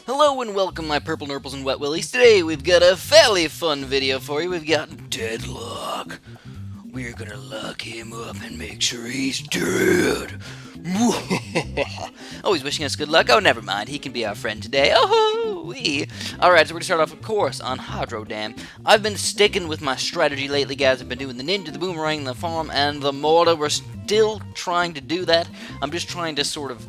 Hello and welcome, my purple nurples and wet willies. Today we've got a fairly fun video for you. We've got Deadlock. We're gonna lock him up and make sure he's dead. Oh, he's wishing us good luck. Oh, never mind. He can be our friend today. Oh, wee. Alright, so we're gonna start off, of course, on Hydro Dam. I've been sticking with my strategy lately, guys. I've been doing the ninja, the boomerang, the farm, and the mortar. We're still trying to do that. I'm just trying to sort of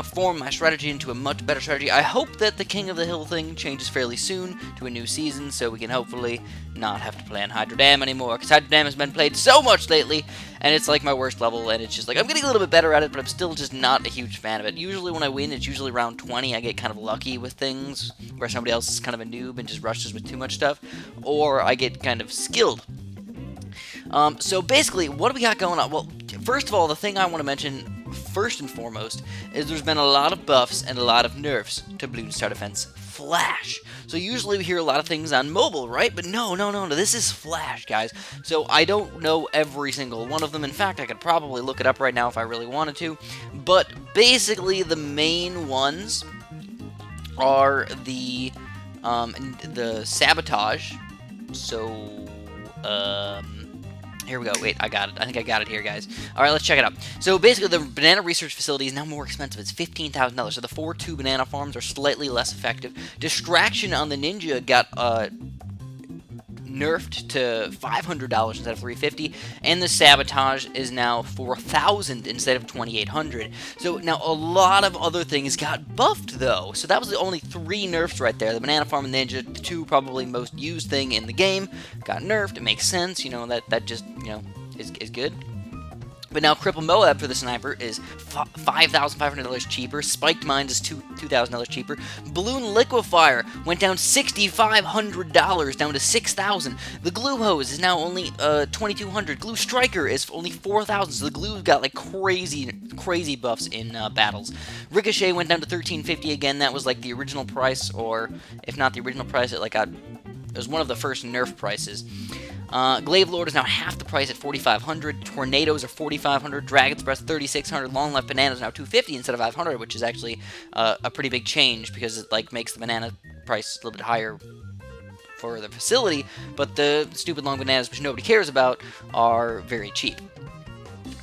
form my strategy into a much better strategy. I hope that the King of the Hill thing changes fairly soon to a new season, so we can hopefully not have to play on Hydro Dam anymore, because Hydro Dam has been played so much lately, and it's like my worst level, and it's just like, I'm getting a little bit better at it, but I'm still just not a huge fan of it. Usually when I win, it's usually around 20, I get kind of lucky with things, where somebody else is kind of a noob and just rushes with too much stuff, or I get kind of skilled. So basically, what do we got going on? Well, first of all, the thing I want to mention first and foremost is there's been a lot of buffs and a lot of nerfs to Balloon Star Defense Flash. So usually we hear a lot of things on mobile, right? But no, this is Flash, guys. So I don't know every single one of them. In fact, I could probably look it up right now if I really wanted to. But basically, the main ones are the Sabotage. So, here we go. Wait, I got it. I think I got it here, guys. Alright, let's check it out. So basically, the banana research facility is now more expensive. It's $15,000. So the 4-2 banana farms are slightly less effective. Distraction on the ninja got nerfed to $500 instead of $350, and the sabotage is now $4,000 instead of $2,800. So now a lot of other things got buffed though. So that was the only 3 nerfs right there. The banana farm and ninja, the 2 probably most used thing in the game, got nerfed. It makes sense, that just is good. But now Cripple Moab for the sniper is $5,500 cheaper. Spiked Mines is $2,000 cheaper. Balloon Liquefier went down $6,500 down to $6,000. The Glue Hose is now only $2,200. Glue Striker is only $4,000. So the glue got like crazy buffs in battles. Ricochet went down to $1,350 again. That was like the original price, or if not the original price, it was one of the first nerf prices. Glaive Lord is now half the price at $4,500. Tornadoes are $4,500. Dragon's Breath $3,600. Long Life Banana is now $250 instead of $500, which is actually a pretty big change because it makes the banana price a little bit higher for the facility. But the stupid long bananas, which nobody cares about, are very cheap.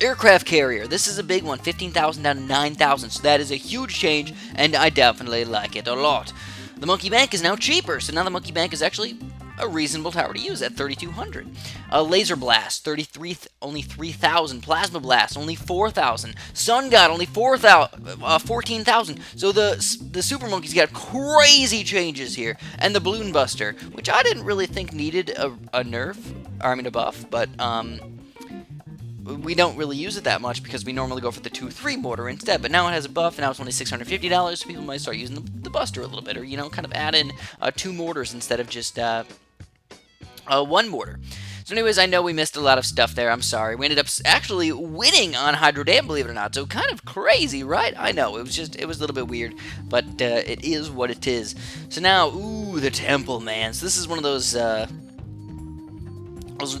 Aircraft Carrier. This is a big one. $15,000 down to $9,000. So that is a huge change, and I definitely like it a lot. The Monkey Bank is now cheaper. So now the Monkey Bank is actually a reasonable tower to use at $3,200. Laser Blast, only $3,000. Plasma Blast, only $4,000. Sun God, only $14,000. So the Super Monkeys got crazy changes here. And the Balloon Buster, which I didn't really think needed a buff, but we don't really use it that much because we normally go for the 2-3 mortar instead. But now it has a buff, and now it's only $650, so people might start using the Buster a little bit, or kind of add in 2 mortars instead of just 1 mortar. So anyways, I know we missed a lot of stuff there. I'm sorry. We ended up actually winning on Hydro Dam, believe it or not. So kind of crazy, right? I know. It was a little bit weird, but it is what it is. So now, ooh, the Temple, man. So this is one of those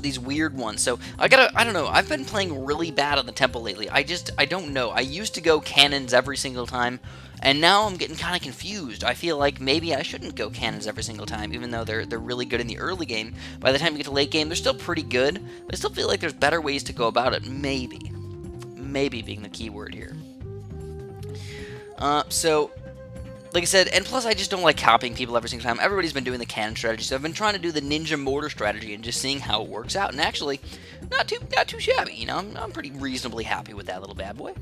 these weird ones. So I don't know. I've been playing really bad on the Temple lately. I don't know. I used to go cannons every single time, and now I'm getting kind of confused. I feel like maybe I shouldn't go cannons every single time, even though they're really good in the early game. By the time you get to late game, they're still pretty good, but I still feel like there's better ways to go about it. Maybe being the key word here. So like I said, and plus I just don't like copying people every single time. Everybody's been doing the cannon strategy, so I've been trying to do the ninja mortar strategy and just seeing how it works out. And actually, not too shabby. I'm pretty reasonably happy with that little bad boy.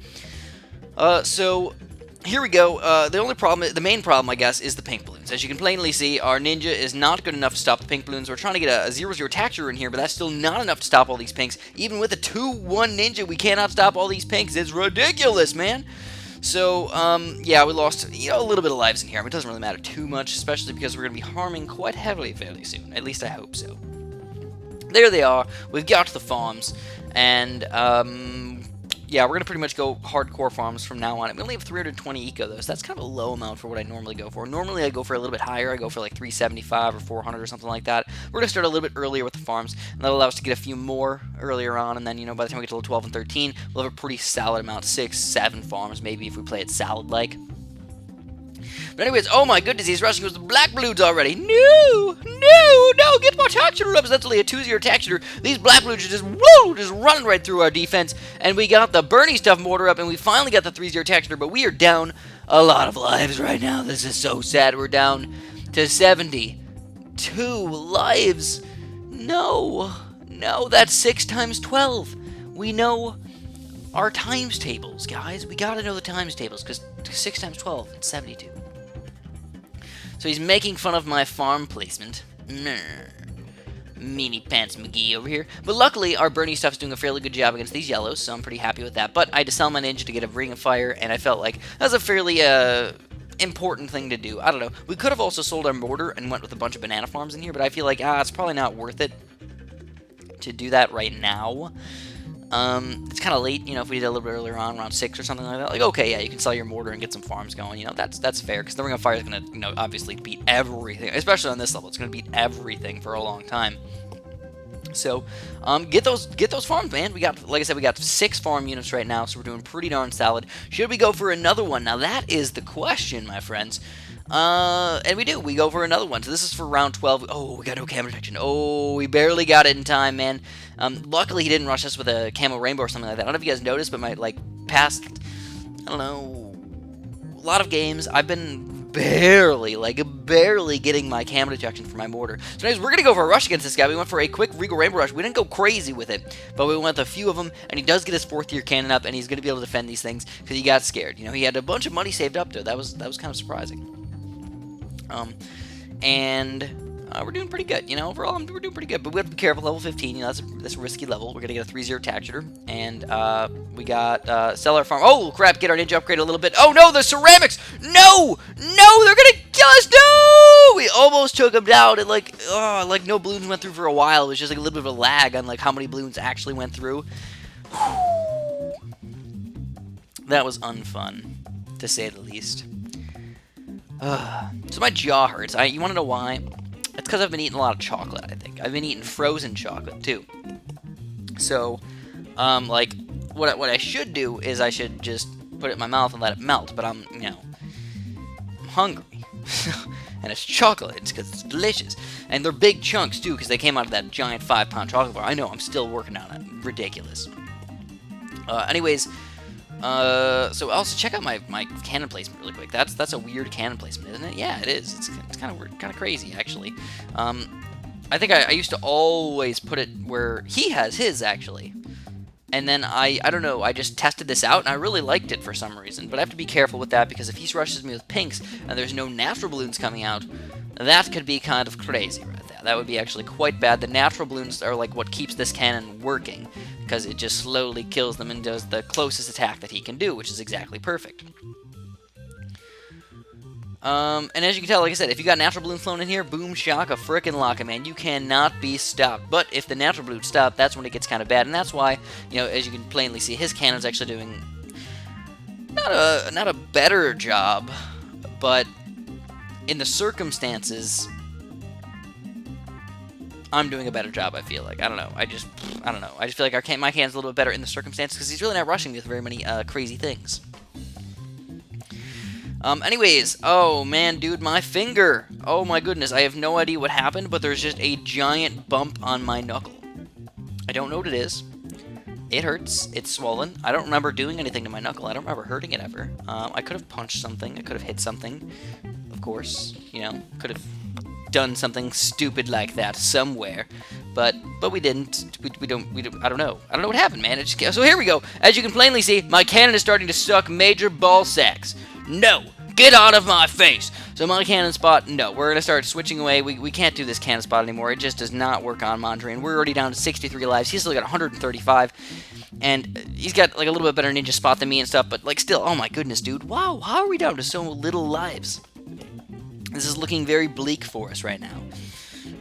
So here we go. The main problem, I guess, is the pink balloons. As you can plainly see, our ninja is not good enough to stop the pink balloons. We're trying to get a 0-0 Taxure in here, but that's still not enough to stop all these pinks. Even with a 2-1 ninja, we cannot stop all these pinks. It's ridiculous, man. So, yeah, we lost, a little bit of lives in here. I mean, it doesn't really matter too much, especially because we're going to be harming quite heavily fairly soon. At least I hope so. There they are. We've got the farms, and, yeah, we're going to pretty much go hardcore farms from now on. We only have 320 eco, though, so that's kind of a low amount for what I normally go for. Normally, I go for a little bit higher. I go for like 375 or 400 or something like that. We're going to start a little bit earlier with the farms, and that'll allow us to get a few more earlier on, and then, by the time we get to level 12 and 13, we'll have a pretty solid amount, 6, 7 farms, maybe, if we play it solid-like. But anyways, oh my goodness, he's rushing with the black balloons already. No, get more texture up. That's only a 2-0 texture. These black balloons are just, woo, just running right through our defense. And we got the Bernie stuff mortar up, and we finally got the 3-0 texture, but we are down a lot of lives right now. This is so sad. We're down to 72 lives. No, that's 6 times 12. We know our times tables, guys. We gotta know the times tables, because 6 times 12, it's 72. So he's making fun of my farm placement. Meanie Pants McGee over here. But luckily, our Bernie stuff's doing a fairly good job against these yellows, so I'm pretty happy with that. But I had to sell my ninja to get a Ring of Fire, and I felt like that was a fairly important thing to do. I don't know. We could have also sold our mortar and went with a bunch of banana farms in here, but I feel like, it's probably not worth it to do that right now. It's kind of late, if we did a little bit earlier on, around 6 or something like that. Like, okay, yeah, you can sell your mortar and get some farms going. That's fair, because the Ring of Fire is going to, obviously beat everything, especially on this level. It's going to beat everything for a long time. So, get those farms, man. We got, like I said, we got 6 farm units right now, so we're doing pretty darn solid. Should we go for another one? Now, that is the question, my friends. And we do. We go for another one. So this is for round 12. Oh, we got no camo protection. Oh, we barely got it in time, man. Luckily, he didn't rush us with a camo rainbow or something like that. I don't know if you guys noticed, but my, past, I don't know, a lot of games, I've been barely getting my camo detection for my mortar. So anyways, we're going to go for a rush against this guy. We went for a quick Regal Rainbow Rush. We didn't go crazy with it, but we went with a few of them, and he does get his 4th-tier cannon up, and he's going to be able to defend these things, because he got scared. He had a bunch of money saved up, though. That was kind of surprising. We're doing pretty good, overall we're doing pretty good, but we have to be careful. Level 15, that's a risky level. We're gonna get a 3-0 texture, and we got sell our farm. Oh crap, get our ninja upgrade a little bit. Oh no, the ceramics! No, they're gonna kill us. No, we almost took them down, and like no balloons went through for a while. It was just like a little bit of a lag on how many balloons actually went through. That was unfun, to say the least. So my jaw hurts. You want to know why? It's because I've been eating a lot of chocolate, I think. I've been eating frozen chocolate, too. So, what I should do is I should just put it in my mouth and let it melt. But I'm hungry. And it's chocolate. It's because it's delicious. And they're big chunks, too, because they came out of that giant 5-pound chocolate bar. I know, I'm still working on it. Ridiculous. Anyways... so also check out my cannon placement really quick. That's a weird cannon placement, isn't it? Yeah, it is. It's kind of weird, kind of crazy, actually. I think I used to always put it where he has his, actually. And then I don't know, I just tested this out, and I really liked it for some reason. But I have to be careful with that, because if he rushes me with pinks, and there's no natural balloons coming out, that could be kind of crazy right there. That would be actually quite bad. The natural balloons are like what keeps this cannon working, because it just slowly kills them and does the closest attack that he can do, which is exactly perfect. And as you can tell, like I said, if you got natural balloons flown in here, boom, shaka, frickin' locka, man. You cannot be stopped. But if the natural balloons stop, that's when it gets kind of bad. And that's why, as you can plainly see, his cannon's actually doing not a better job, but in the circumstances, I'm doing a better job, I feel like. I don't know. I just feel like my cannon's a little bit better in the circumstances, because he's really not rushing me with very many crazy things. Anyways, oh man, dude, my finger. Oh my goodness, I have no idea what happened, but there's just a giant bump on my knuckle. I don't know what it is. It hurts. It's swollen. I don't remember doing anything to my knuckle. I don't remember hurting it ever. I could have punched something. I could have hit something. Of course, could have done something stupid like that somewhere, but we didn't. We don't. I don't know. I don't know what happened, man. So here we go. As you can plainly see, my cannon is starting to suck major ball sacks. No, get out of my face. So my cannon spot, no, we're gonna start switching away. We can't do this cannon spot anymore. It just does not work on Mondrian. We're already down to 63 lives. He's still got 135, and he's got like a little bit better ninja spot than me and stuff. But like still, oh my goodness, dude, wow, how are we down to so little lives? This is looking very bleak for us right now.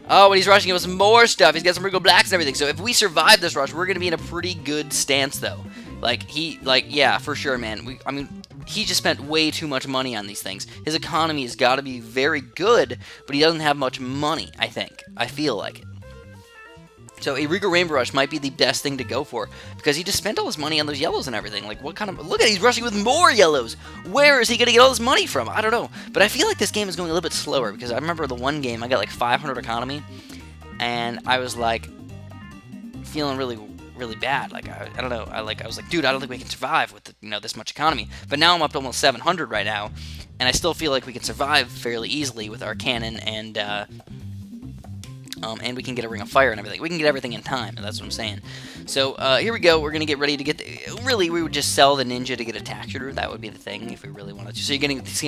Oh, and he's rushing us more stuff. He's got some Regal Blacks and everything. So if we survive this rush, we're going to be in a pretty good stance, though. Yeah, for sure, man. He just spent way too much money on these things. His economy has got to be very good, but he doesn't have much money, I think. I feel like it. So a Regal Rainbow Rush might be the best thing to go for, because he just spent all his money on those yellows and everything. Like, what kind of... Look at, he's rushing with more yellows! Where is he going to get all this money from? I don't know. But I feel like this game is going a little bit slower, because I remember the one game, I got like 500 economy, and I was like, feeling really bad. Like, I don't know. I was like, dude, I don't think we can survive with, this much economy. But now I'm up to almost 700 right now, and I still feel like we can survive fairly easily with our cannon and we can get a Ring of Fire and everything. We can get everything in time, and that's what I'm saying. So, here we go. We're going to get ready to get... Really, we would just sell the Ninja to get a Tack Shooter. That would be the thing, if we really wanted to. So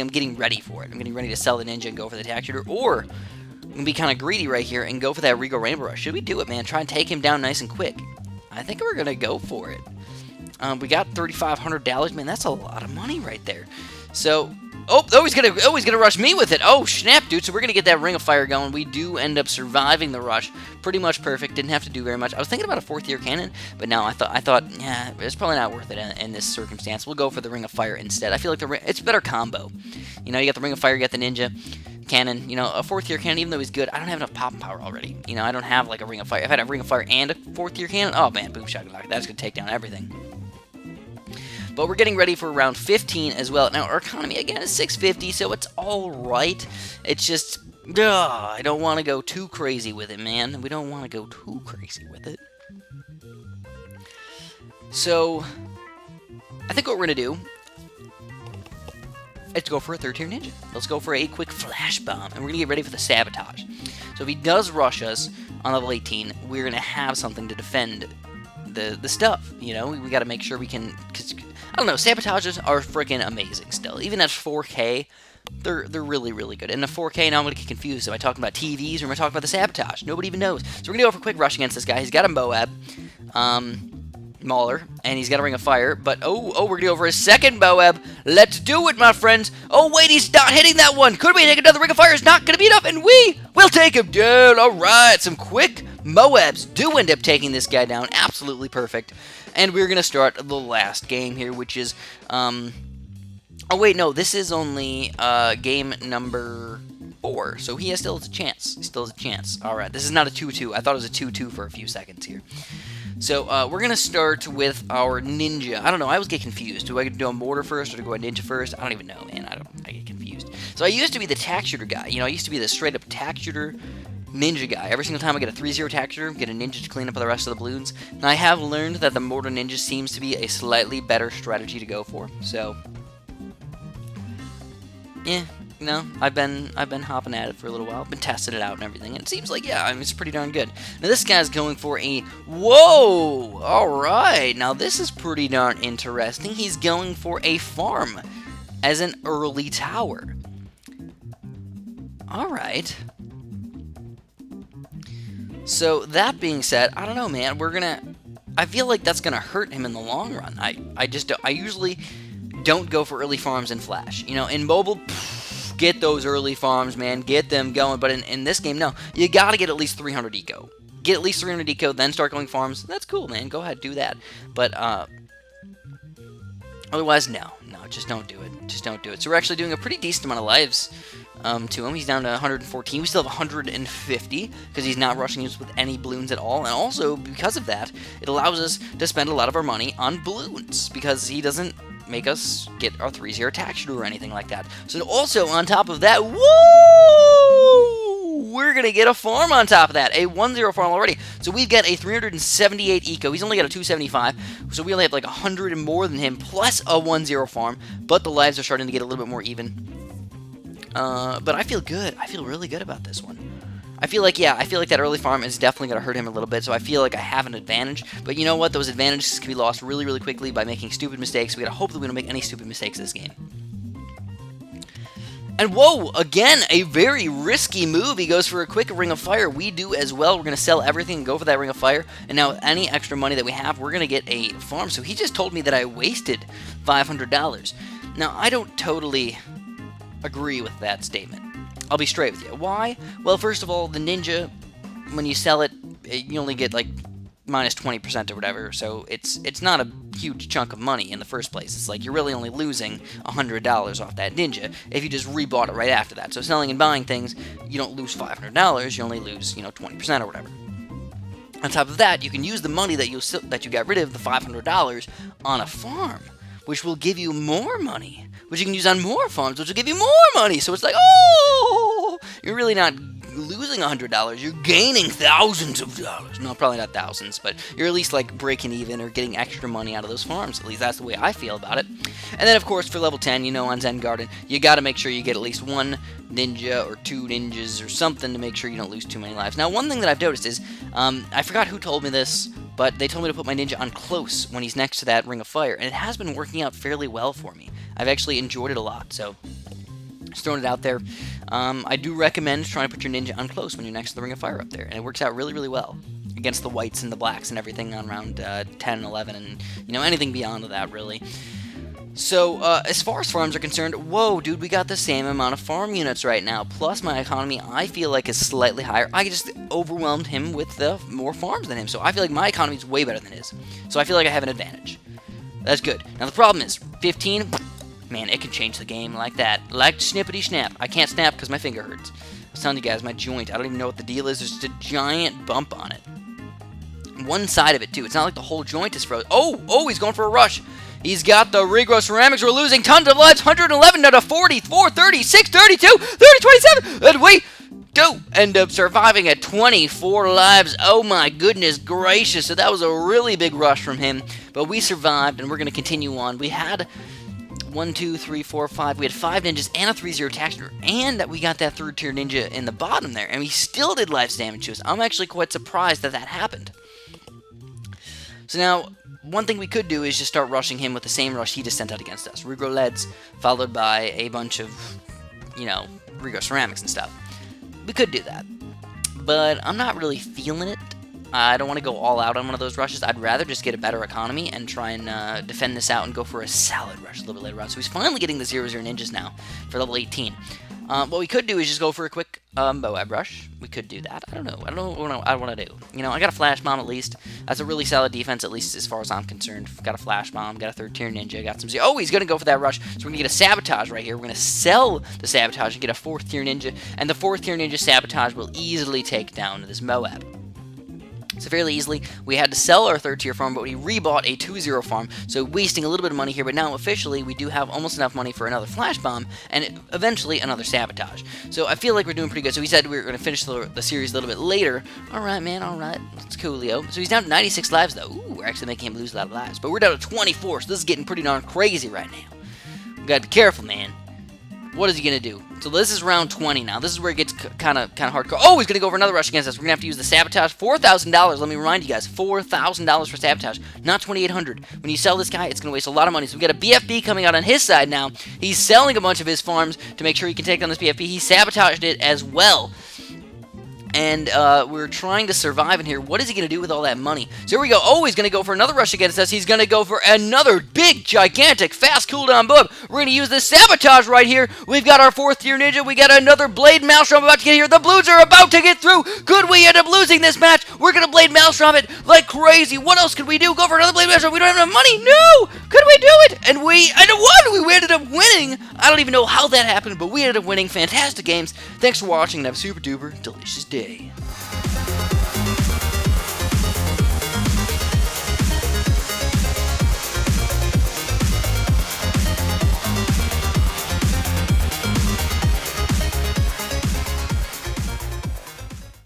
I'm getting ready for it. I'm getting ready to sell the Ninja and go for the Tack Shooter. Or, I'm going to be kind of greedy right here and go for that Regal Rainbow Rush. Should we do it, man? Try and take him down nice and quick. I think we're going to go for it. We got $3,500. Man, that's a lot of money right there. So... Oh, he's gonna rush me with it. Oh, snap, dude. So we're gonna get that Ring of Fire going. We do end up surviving the rush. Pretty much perfect. Didn't have to do very much. I was thinking about a 4th year cannon, but no, I thought, yeah, it's probably not worth it in this circumstance. We'll go for the Ring of Fire instead. I feel like it's a better combo. You got the Ring of Fire, you got the Ninja cannon. A 4th year cannon, even though he's good, I don't have enough popping power already. I don't have like a Ring of Fire. I've had a Ring of Fire and a 4th year cannon. Oh man, boom shakalaka. That's gonna take down everything. But we're getting ready for round 15 as well. Now, our economy, again, is 650, so it's all right. It's just, I don't want to go too crazy with it, man. We don't want to go too crazy with it. So, I think what we're going to do is go for a 3rd tier Ninja. Let's go for a quick Flash Bomb, and we're going to get ready for the Sabotage. So if he does rush us on level 18, we're going to have something to defend the stuff, we got to make sure we can... I don't know, Sabotages are freaking amazing still. Even at 4K, they're really, really good. And the 4K, now I'm going to get confused. Am I talking about TVs or am I talking about the Sabotage? Nobody even knows. So we're going to go for a quick rush against this guy. He's got a Moab, Mauler, and he's got a Ring of Fire. But, we're going to go for his 2nd Moab. Let's do it, my friends. Oh, wait, he's not hitting that one. Could we take another Ring of Fire? It's not going to be enough, and we will take him down. All right, some quick Moabs do end up taking this guy down. Absolutely perfect. And we're going to start the last game here, which is, oh wait, no, this is only, game number 4, so he still has a chance. He still has a chance. Alright, this is not a 2-2. I thought it was a 2-2 for a few seconds here. So, we're going to start with our Ninja. I don't know, I always get confused. Do I do a Mortar first, or do I go a Ninja first? I don't even know, man. I get confused. So I used to be the Tack Shooter guy. I used to be the straight-up Tack Shooter Ninja guy. Every single time I get a 3-0 Tack Shooter, get a Ninja to clean up the rest of the balloons. And I have learned that the Mortar Ninja seems to be a slightly better strategy to go for. So, yeah, I've been hopping at it for a little while, been testing it out and everything, and it seems like, yeah, it's pretty darn good. Now this guy's going for a, whoa, alright, now this is pretty darn interesting. He's going for a farm as an early tower. Alright. So, that being said, I don't know, man, I feel like that's gonna hurt him in the long run. I usually don't go for early farms in Flash. In mobile, get those early farms, man, get them going, but in this game, no. You gotta get at least 300 eco. Get at least 300 eco, then start going farms. That's cool, man, go ahead, do that. But, otherwise, no, just don't do it. Just don't do it. So we're actually doing a pretty decent amount of lives to him. He's down to 114. We still have 150 because he's not rushing us with any balloons at all. And also, because of that, it allows us to spend a lot of our money on balloons because he doesn't make us get our 3-0 Tack Shooter or anything like that. So also, on top of that, woo! We're going to get a farm on top of that. A 1-0 farm already. So we've got a 378 eco. He's only got a 275. So we only have like 100 and more than him, plus a 1-0 farm. But the lives are starting to get a little bit more even. But I feel good. I feel really good about this one. I feel like that early farm is definitely going to hurt him a little bit, so I feel like I have an advantage. But you know what? Those advantages can be lost really, really quickly by making stupid mistakes. We got to hope that we don't make any stupid mistakes in this game. And whoa, again, a very risky move. He goes for a quick Ring of Fire. We do as well. We're going to sell everything and go for that Ring of Fire. And now with any extra money that we have, we're going to get a farm. So he just told me that I wasted $500. Now, I don't totally agree with that statement. I'll be straight with you. Why? Well, first of all, the Ninja, when you sell it, you only get like minus 20% or whatever, so it's not a huge chunk of money in the first place. It's like you're really only losing $100 off that Ninja if you just rebought it right after that. So selling and buying things, you don't lose $500, you only lose, 20% or whatever. On top of that, you can use the money that you got rid of, the $500, on a farm, which will give you more money, which you can use on more farms, which will give you more money. So it's like, oh, you're really not losing $100, you're gaining thousands of dollars. No, probably not thousands, but you're at least like breaking even or getting extra money out of those farms. At least that's the way I feel about it. And then, of course, for level 10, you know, on Zen Garden, you got to make sure you get at least one ninja or two ninjas or something to make sure you don't lose too many lives. Now, one thing that I've noticed is, I forgot who told me this, but they told me to put my ninja on close when he's next to that ring of fire, and it has been working out fairly well for me. I've actually enjoyed it a lot, so just throwing it out there. I do recommend trying to put your ninja on close when you're next to the ring of fire up there, and it works out really, really well against the whites and the blacks and everything on round 10 and 11, and, you know, anything beyond that, really. So, as far as farms are concerned, whoa, dude, we got the same amount of farm units right now, plus my economy, I feel like, is slightly higher. I just overwhelmed him with the more farms than him, so I feel like my economy is way better than his. So I feel like I have an advantage. That's good. Now, the problem is, 15, man, it can change the game like that. Like snippity snap. I can't snap because my finger hurts. I was telling you guys, my joint, I don't even know what the deal is. There's just a giant bump on it. One side of it, too. It's not like the whole joint is frozen. Oh, he's going for a rush. He's got the regrow ceramics. We're losing tons of lives. 111 out of 44, 36, 32, 30, 27. And we do end up surviving at 24 lives. Oh my goodness gracious. So that was a really big rush from him. But we survived, and we're going to continue on. We had 1, 2, 3, 4, 5. We had 5 ninjas and a 3-0 taxer, and that we got that 3rd tier ninja in the bottom there, and we still did life damage to us. I'm actually quite surprised that happened. So now, one thing we could do is just start rushing him with the same rush he just sent out against us. Regrow leads, followed by a bunch of, you know, regrow ceramics and stuff. We could do that, but I'm not really feeling it. I don't want to go all out on one of those rushes. I'd rather just get a better economy and try and defend this out and go for a solid rush a little bit later on. So he's finally getting the 0-0 ninjas now for level 18. What we could do is just go for a quick Moab rush. We could do that. I don't know what I want to do. You know, I got a flash bomb at least. That's a really solid defense, at least as far as I'm concerned. Got a flash bomb, got a 3rd tier ninja, got some... Oh, he's going to go for that rush. So we're going to get a sabotage right here. We're going to sell the sabotage and get a 4th tier ninja. And the 4th tier ninja sabotage will easily take down this Moab. So fairly easily, we had to sell our 3rd tier farm, but we rebought a 2-0 farm, so wasting a little bit of money here, but now officially we do have almost enough money for another flash bomb, and eventually another sabotage. So I feel like we're doing pretty good. So we said we were going to finish the series a little bit later. Alright, man, alright. That's coolio. So he's down to 96 lives, though. Ooh, we're actually making him lose a lot of lives. But we're down to 24, so this is getting pretty darn crazy right now. We gotta be careful, man. What is he going to do? So this is round 20 now. This is where it gets kind of hardcore. Oh, he's going to go for another rush against us. We're going to have to use the sabotage. $4,000. Let me remind you guys. $4,000 for sabotage. Not $2,800. When you sell this guy, it's going to waste a lot of money. So we got a BFB coming out on his side now. He's selling a bunch of his farms to make sure he can take down this BFB. He sabotaged it as well. And we're trying to survive in here. What is he going to do with all that money? So here we go. Oh, he's going to go for another rush against us. He's going to go for another big, gigantic, fast cooldown bug. We're going to use this sabotage right here. We've got our 4th tier ninja. We got another Blade Maelstrom about to get here. The Blues are about to get through. Could we end up losing this match? We're going to Blade Maelstrom it like crazy. What else could we do? Go for another Blade Maelstrom. We don't have enough money. No! Could we do it? And we won. We ended up winning. I don't even know how that happened, but we ended up winning. Fantastic games. Thanks for watching and have a super duper delicious day.